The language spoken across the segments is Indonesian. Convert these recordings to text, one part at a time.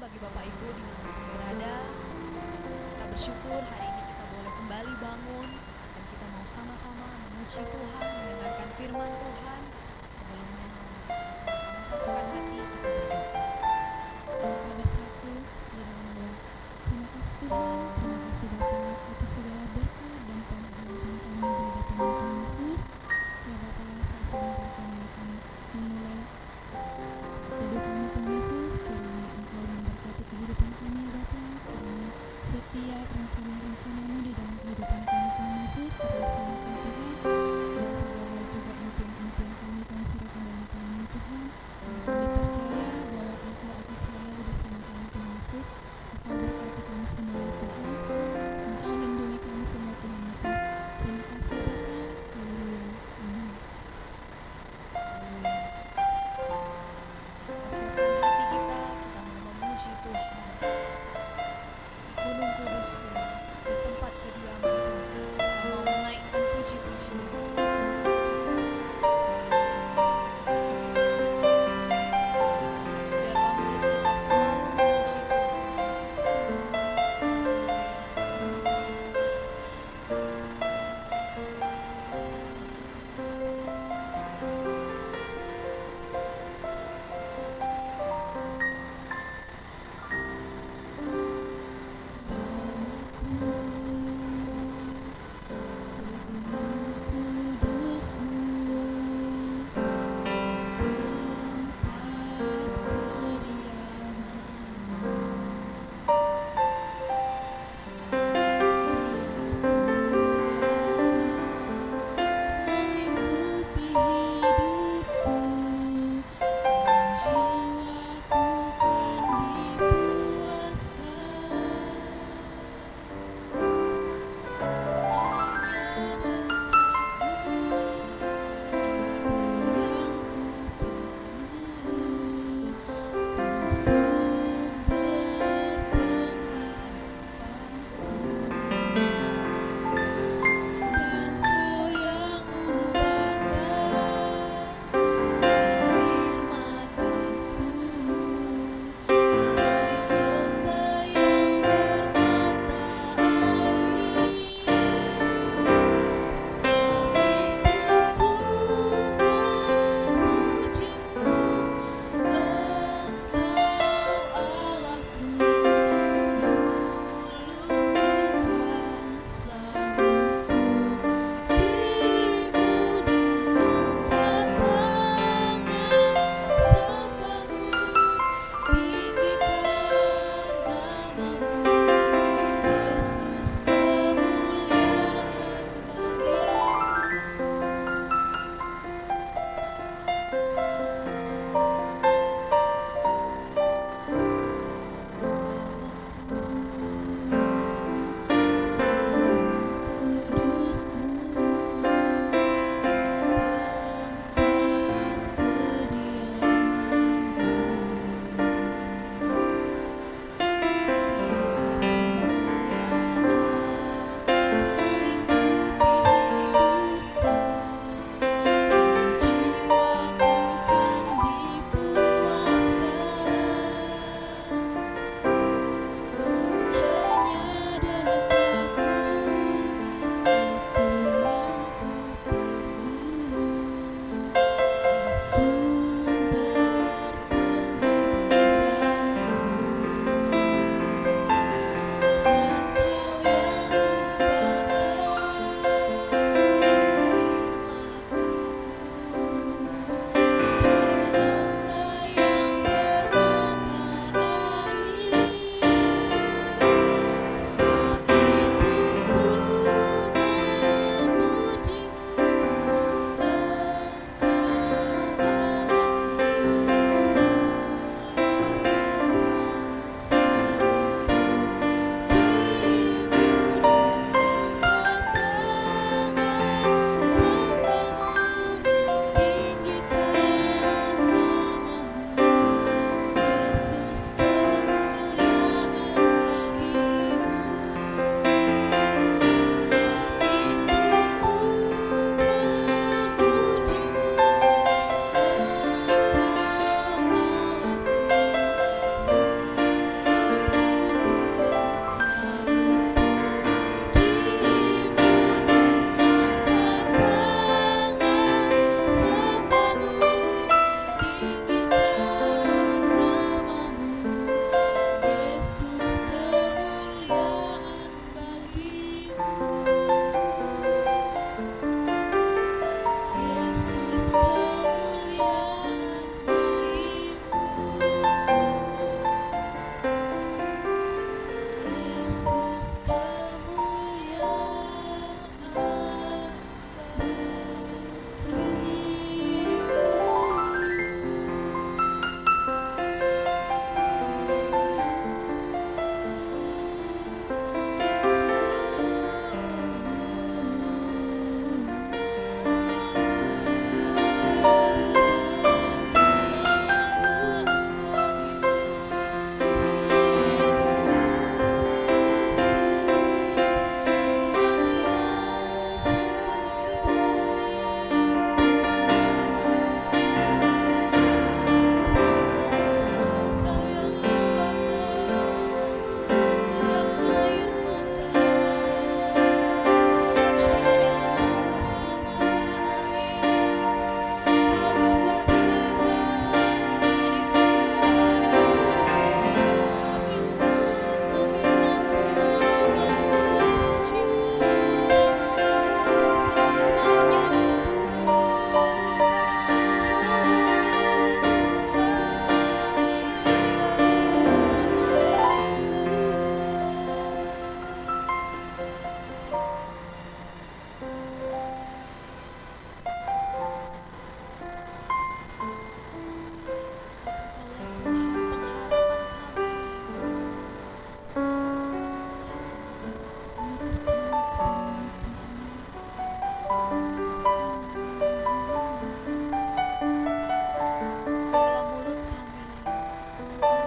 bagi Bapak Ibu dimanapun berada. Kita bersyukur hari ini kita boleh kembali bangun dan kita mau sama-sama memuji Tuhan, mendengarkan firman Tuhan. Sebelumnya mari kita sama-sama satukan hati, kita berdoa. Kita bersatu di dalam doa. Terima kasih Tuhan, terima kasih Bapa atas segala berkat dan pengharapan kami di hadapan Tuhan Yesus. Ya Bapa, saat sebentar kami akan memulai teduh kami Tuhan Yesus. Kiranya Engkau memberkati kehidupan kami ya Bapa. Kiranya setiap rencana-rencana-Mu di dalam kehidupan kami Tuhan Yesus terlaksanakan Tuhan. Dan segala juga impian-impian kami serahkan dalam tangan-Mu Tuhan. Dan kami percaya bahwa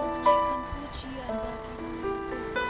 menaikkan pujian bagimu ya Tuhan.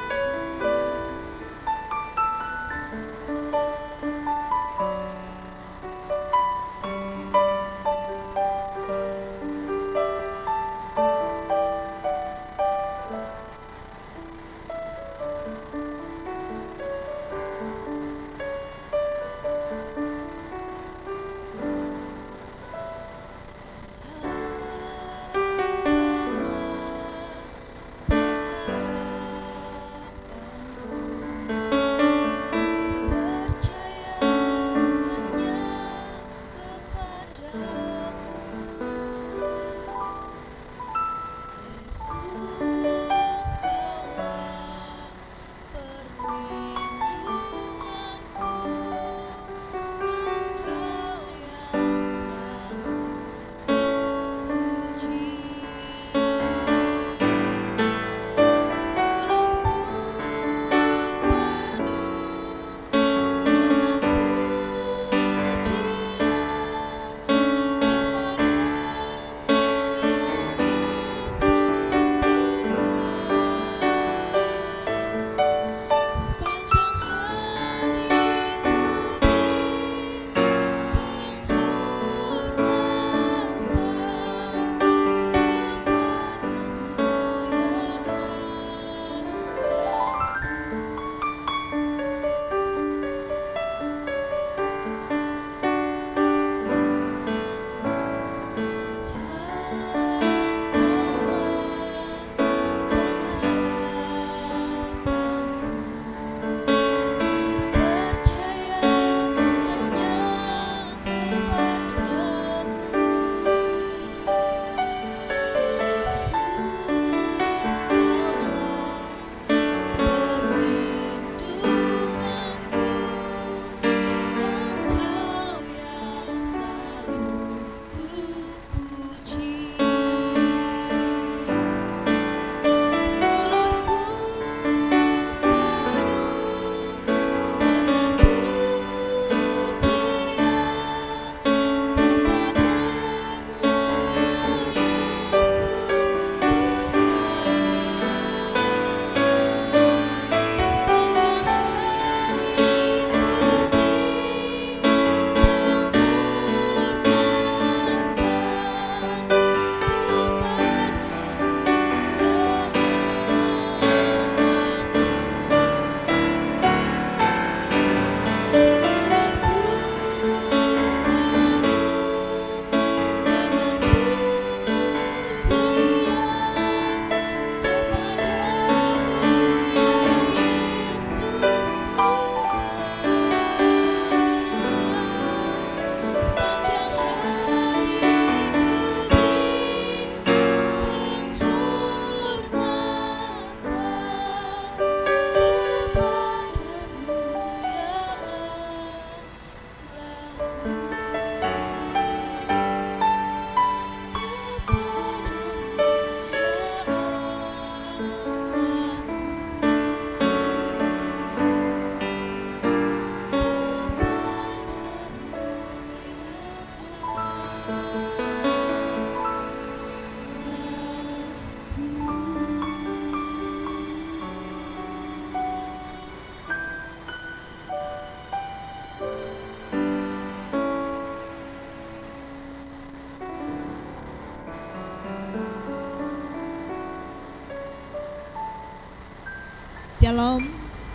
Shalom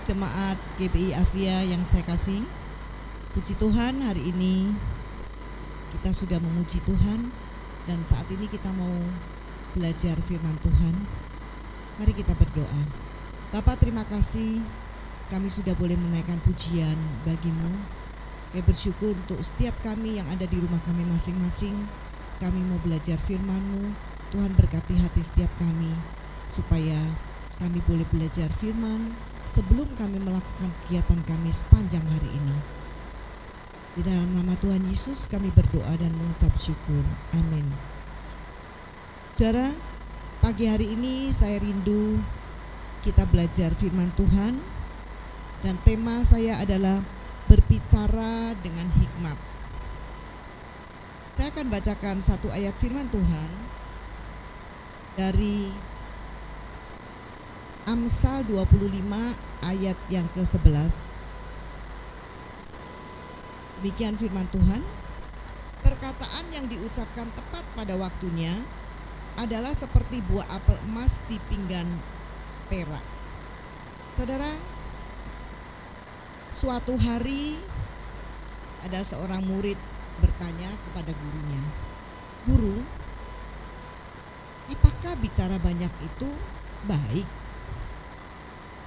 jemaat GBI Avia yang saya kasih. Puji Tuhan, hari ini kita sudah memuji Tuhan dan saat ini kita mau belajar firman Tuhan. Mari kita berdoa. Bapa, terima kasih kami sudah boleh menaikkan pujian bagimu. Kami bersyukur untuk setiap kami yang ada di rumah kami masing-masing. Kami mau belajar firman-Mu. Tuhan berkati hati setiap kami supaya kami boleh belajar firman sebelum kami melakukan kegiatan kami sepanjang hari ini. Di dalam nama Tuhan Yesus kami berdoa dan mengucap syukur. Amin. Saudara, pagi hari ini saya rindu kita belajar firman Tuhan dan tema saya adalah berbicara dengan hikmat. Saya akan bacakan satu ayat firman Tuhan dari Amsal 25 ayat yang ke-11. Demikian firman Tuhan. Perkataan yang diucapkan tepat pada waktunya adalah seperti buah apel emas di pinggan perak. Saudara, suatu hari ada seorang murid bertanya kepada gurunya, "Guru, apakah bicara banyak itu baik?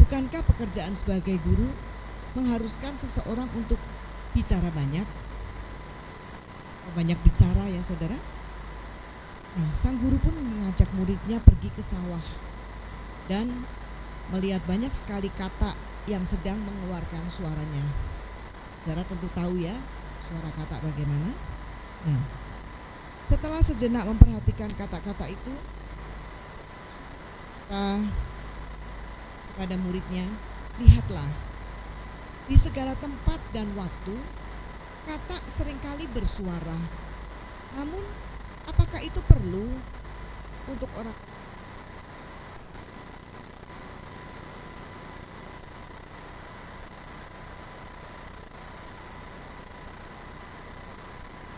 Bukankah pekerjaan sebagai guru mengharuskan seseorang untuk bicara banyak?" Banyak bicara ya saudara. Nah, sang guru pun mengajak muridnya pergi ke sawah dan melihat banyak sekali kata yang sedang mengeluarkan suaranya. Saudara tentu tahu ya suara kata bagaimana. Nah, setelah sejenak memperhatikan kata-kata itu, kepada muridnya, "Lihatlah, di segala tempat dan waktu kata seringkali bersuara. Namun, apakah itu perlu untuk orang?"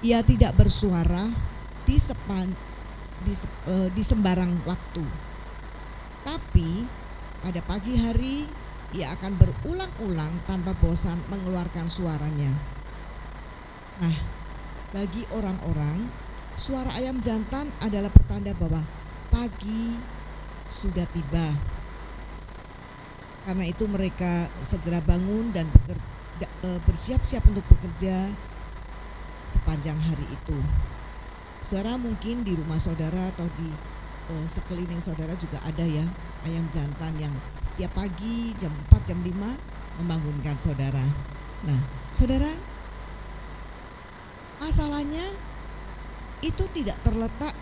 Ia tidak bersuara di sembarang waktu. Tapi pada pagi hari ia akan berulang-ulang tanpa bosan mengeluarkan suaranya. Nah, bagi orang-orang, suara ayam jantan adalah pertanda bahwa pagi sudah tiba. Karena itu mereka segera bangun dan bersiap-siap untuk bekerja sepanjang hari itu. Saudara, mungkin di rumah saudara atau di sekeliling saudara juga ada ya ayam jantan yang setiap pagi jam 4, jam 5 membangunkan saudara. Nah, saudara, masalahnya itu tidak terletak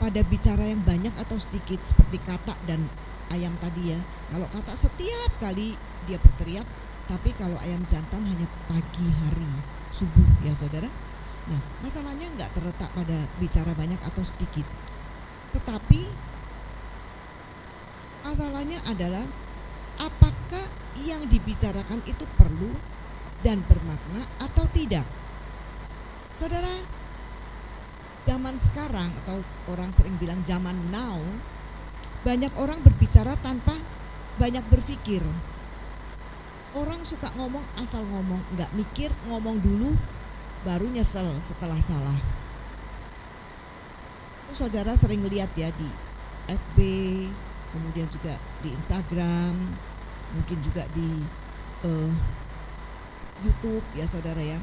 pada bicara yang banyak atau sedikit seperti kata dan ayam tadi ya. Kalau kata setiap kali dia berteriak, tapi kalau ayam jantan hanya pagi hari, subuh ya saudara. Nah, masalahnya enggak terletak pada bicara banyak atau sedikit, tetapi masalahnya adalah apakah yang dibicarakan itu perlu dan bermakna atau tidak. Saudara, zaman sekarang atau orang sering bilang zaman now, banyak orang berbicara tanpa banyak berpikir. Orang suka ngomong asal ngomong, enggak mikir, ngomong dulu baru nyesel setelah salah. Itu saudara sering lihat ya di FB, kemudian juga di Instagram, mungkin juga di YouTube ya saudara ya.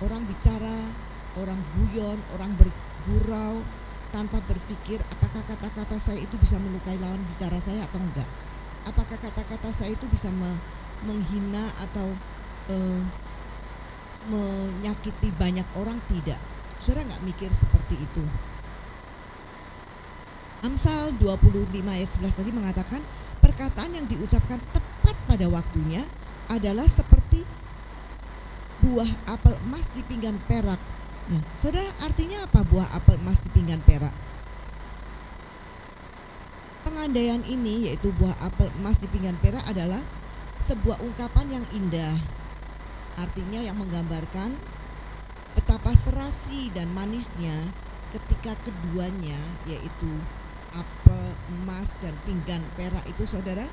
Orang bicara, orang guyon, orang bergurau tanpa berpikir apakah kata-kata saya itu bisa melukai lawan bicara saya atau enggak. Apakah kata-kata saya itu bisa menghina atau menyakiti banyak orang? Tidak. Saudara enggak mikir seperti itu. Amsal 25 ayat 11 tadi mengatakan perkataan yang diucapkan tepat pada waktunya adalah seperti buah apel emas di pinggan perak. Nah, saudara, artinya apa buah apel emas di pinggan perak? Pengandaian ini, yaitu buah apel emas di pinggan perak, adalah sebuah ungkapan yang indah. Artinya yang menggambarkan betapa serasi dan manisnya ketika keduanya, yaitu apel emas dan pinggan perak itu saudara,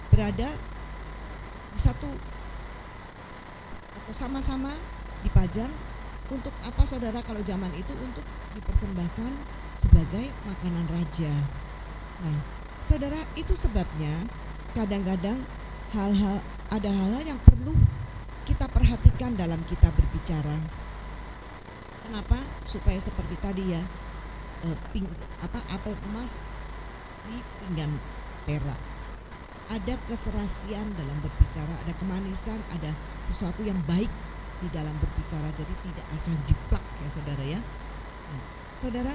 berada di satu atau sama-sama dipajang. Untuk apa saudara? Kalau zaman itu untuk dipersembahkan sebagai makanan raja. Nah, saudara, itu sebabnya kadang-kadang ada hal-hal yang perlu kita perhatikan dalam kita berbicara. Kenapa? Supaya seperti tadi ya, apel emas di pinggan perak. Ada keserasian dalam berbicara, ada kemanisan, ada sesuatu yang baik di dalam berbicara. Jadi tidak asal jiplak ya saudara ya. Nah, saudara,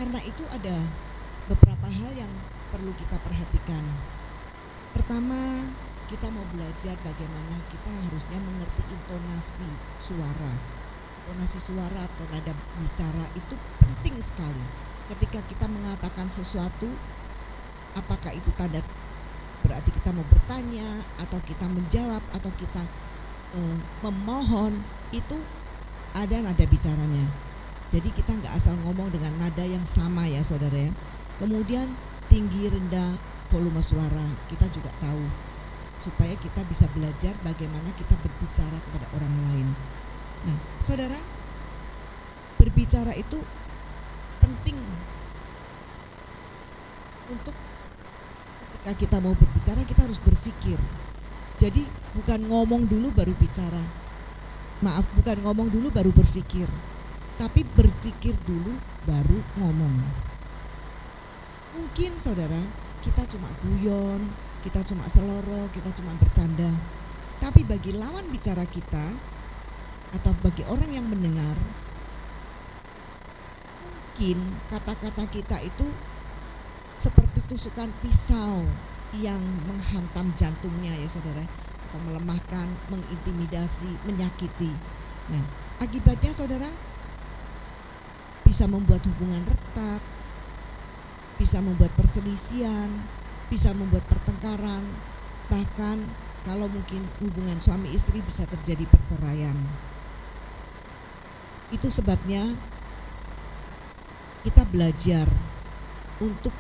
karena itu ada beberapa hal yang perlu kita perhatikan. Pertama, kita mau belajar bagaimana kita harusnya mengerti intonasi suara. Intonasi suara atau nada bicara itu penting sekali. ketika kita mengatakan sesuatu, apakah itu tanda berarti kita mau bertanya, atau kita menjawab, atau kita memohon, itu ada nada bicaranya. Jadi kita nggak asal ngomong dengan nada yang sama ya saudara ya. Kemudian tinggi rendah volume suara kita juga tahu, supaya kita bisa belajar bagaimana kita berbicara kepada orang lain. Nah saudara, berbicara itu penting untuk ketika kita mau berbicara kita harus berpikir. Jadi bukan ngomong dulu baru bicara, bukan ngomong dulu baru berpikir, tapi berpikir dulu baru ngomong. Mungkin saudara, kita cuma guyon, kita cuma seloroh, kita cuma bercanda, tapi bagi lawan bicara kita atau bagi orang yang mendengar, mungkin kata-kata kita itu seperti tusukan pisau yang menghantam jantungnya ya saudara, atau melemahkan, mengintimidasi, menyakiti. Nah, akibatnya saudara bisa membuat hubungan retak, bisa membuat perselisihan, bisa membuat pertengkaran, bahkan kalau mungkin hubungan suami istri bisa terjadi perceraian. Itu sebabnya kita belajar untuk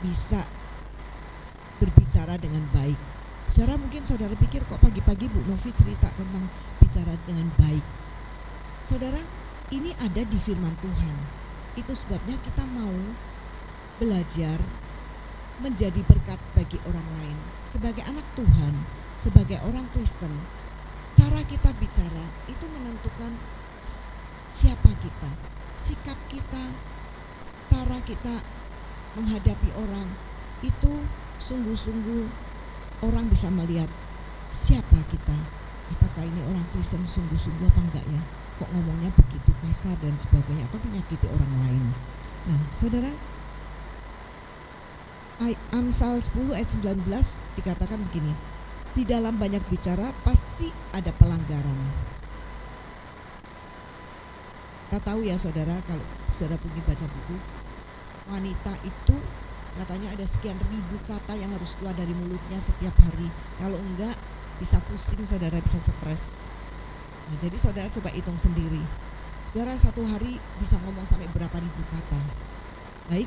bisa berbicara dengan baik. Saudara, mungkin saudara pikir kok pagi-pagi Bu Novi cerita tentang bicara dengan baik. Saudara, ini ada di firman Tuhan. Itu sebabnya kita mau belajar menjadi berkat bagi orang lain. Sebagai anak Tuhan, sebagai orang Kristen, cara kita bicara itu menentukan siapa kita, sikap kita, cara kita menghadapi orang. Itu sungguh-sungguh orang bisa melihat siapa kita. Apakah ini orang Kristen sungguh-sungguh apa enggak ya? Kok ngomongnya begitu kasar dan sebagainya, atau menyakiti orang lain. Nah saudara, Amsal 10 ayat 19 dikatakan begini, di dalam banyak bicara pasti ada pelanggaran. Kita tahu ya saudara, kalau saudara pergi baca buku, wanita itu katanya ada sekian ribu kata yang harus keluar dari mulutnya setiap hari. Kalau enggak bisa pusing saudara, bisa stres. Nah, jadi saudara coba hitung sendiri, saudara satu hari bisa ngomong sampai berapa ribu kata. Baik,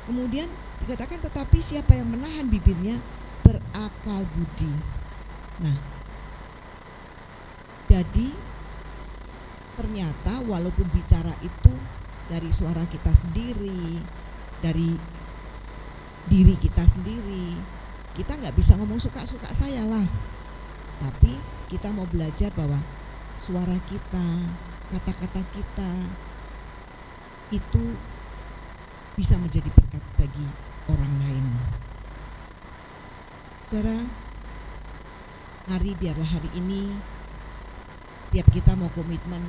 kemudian dikatakan tetapi siapa yang menahan bibirnya berakal budi. Nah, jadi ternyata walaupun bicara itu dari suara kita sendiri, dari diri kita sendiri, kita nggak bisa ngomong suka-suka saya lah. Tapi kita mau belajar bahwa suara kita, kata-kata kita itu bisa menjadi berkat bagi orang lain. Saudara, mari biarlah hari ini setiap kita mau komitmen,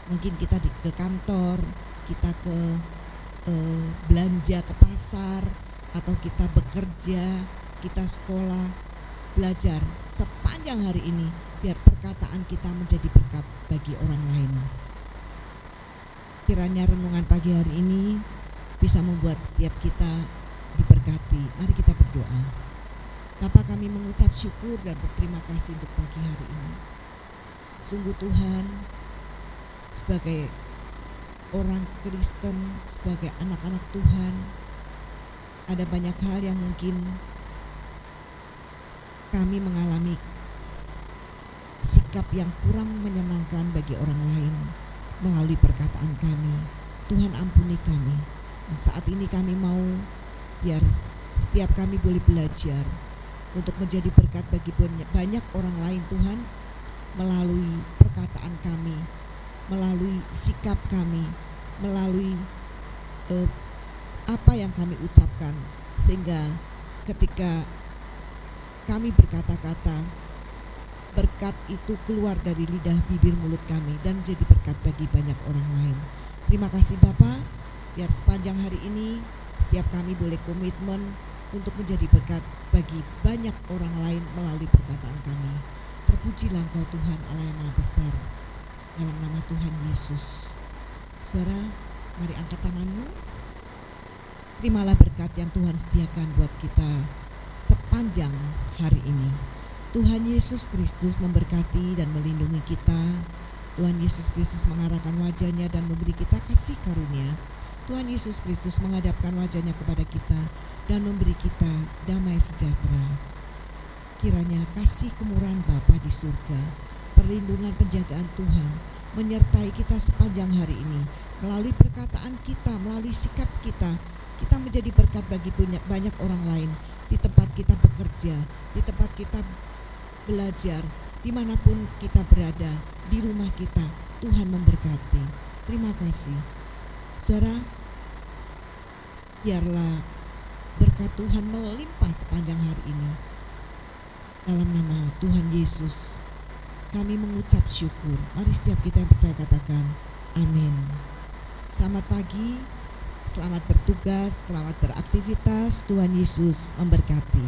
mungkin kita ke kantor, kita ke belanja ke pasar, atau kita bekerja, kita sekolah, belajar sepanjang hari ini, biar perkataan kita menjadi berkat bagi orang lain. Kiranya renungan pagi hari ini bisa membuat setiap kita diberkati. Mari kita berdoa. Bapa, kami mengucap syukur dan berterima kasih untuk pagi hari ini. Sungguh Tuhan, sebagai orang Kristen, sebagai anak-anak Tuhan, ada banyak hal yang mungkin kami mengalami sikap yang kurang menyenangkan bagi orang lain melalui perkataan kami. Tuhan ampuni kami. Dan saat ini kami mau biar setiap kami boleh belajar untuk menjadi berkat bagi banyak orang lain Tuhan, melalui perkataan kami, melalui sikap kami, melalui apa yang kami ucapkan, sehingga ketika kami berkata-kata, berkat itu keluar dari lidah bibir mulut kami dan menjadi berkat bagi banyak orang lain. Terima kasih Bapa, biar sepanjang hari ini setiap kami boleh komitmen untuk menjadi berkat bagi banyak orang lain melalui perkataan kami. Terpujilah Engkau Tuhan Allah yang Maha Besar, dalam nama Tuhan Yesus. Saudara, mari angkat tanganmu, Terimalah berkat yang Tuhan sediakan buat kita sepanjang hari ini. Tuhan Yesus Kristus memberkati dan melindungi kita. Tuhan Yesus Kristus mengarahkan wajahnya dan memberi kita kasih karunia. Tuhan Yesus Kristus menghadapkan wajahnya kepada kita dan memberi kita damai sejahtera. Kiranya kasih kemurahan Bapa di surga, perlindungan penjagaan Tuhan menyertai kita sepanjang hari ini. Melalui perkataan kita, melalui sikap kita, kita menjadi berkat bagi banyak orang lain. Di tempat kita bekerja, di tempat kita belajar, dimanapun kita berada, di rumah kita, Tuhan memberkati. Terima kasih. Saudara, biarlah berkat Tuhan melimpah sepanjang hari ini. Dalam nama Tuhan Yesus, kami mengucap syukur. Mari setiap kita yang percaya katakan, amin. Selamat pagi, selamat bertugas, selamat beraktivitas. Tuhan Yesus memberkati.